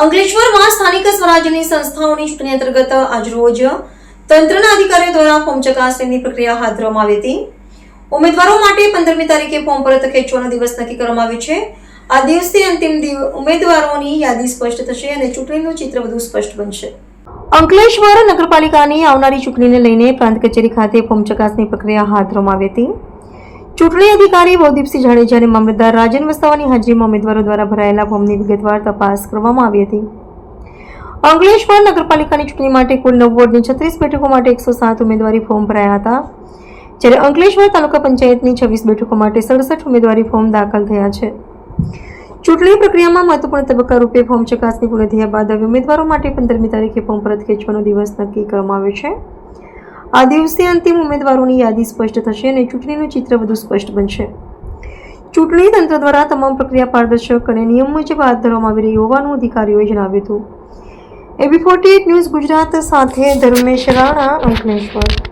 અંકલેશ્વરમાં સ્થાનિક સ્વરાજ્યની સંસ્થાઓની ચૂંટણી અંતર્ગત આજરોજ તંત્રના અધિકારીઓ દ્વારા ફોર્મ ચકાસણીની પ્રક્રિયા હાથ ધરવામાં આવી હતી. ઉમેદવારો માટે 15મી તારીખે ફોર્મ પરત ખેંચવાનો દિવસ નક્કી કરવામાં આવ્યો છે. આ દિવસથી અંતિમ ઉમેદવારોની યાદી સ્પષ્ટ થશે અને ચૂંટણીનું ચિત્ર વધુ સ્પષ્ટ બનશે. અંકલેશ્વર નગરપાલિકાની આવનારી ચૂંટણીને લઈને પ્રાંત કચેરી ખાતે ફોર્મ ચકાસણી પ્રક્રિયા હાથ ધરવામાં આવી હતી. ચૂંટણી અધિકારી ભવદીપસિંહ જાડેજા અને મામલતદાર રાજન વસાવાની હાજરીમાં ઉમેદવારો દ્વારા ભરાયેલા ફોર્મની વિગતવાર તપાસ કરવામાં આવી હતી. અંકલેશ્વર નગરપાલિકાની ચૂંટણી માટે કુલ 9 વોર્ડની 36 બેઠકો માટે 107 ઉમેદવારી ફોર્મ ભરાયા હતા, જ્યારે અંકલેશ્વર તાલુકા પંચાયતની 26 બેઠકો માટે 67 ઉમેદવારી ફોર્મ દાખલ થયા છે. ચૂંટણી પ્રક્રિયામાં મહત્વપૂર્ણ તબક્કા રૂપે ફોર્મ ચકાસણી પૂર્ણ થયા બાદ હવે ઉમેદવારો માટે 15મી તારીખે ફોર્મ પરત ખેંચવાનો દિવસ નક્કી કરવામાં આવ્યો છે. આ દિવસે અંતિમ ઉમેદવારોની યાદી સ્પષ્ટ થશે અને ચૂંટણીનું ચિત્ર વધુ સ્પષ્ટ બનશે. ચૂંટણી તંત્ર દ્વારા તમામ પ્રક્રિયા પારદર્શક અને નિયમ મુજબ હાથ ધરવામાં આવી રહી હોવાનું અધિકારીઓએ જણાવ્યું હતું. AB48 ન્યૂઝ ગુજરાત સાથે ધર્મેશ રાણા, અંકલેશ્વર.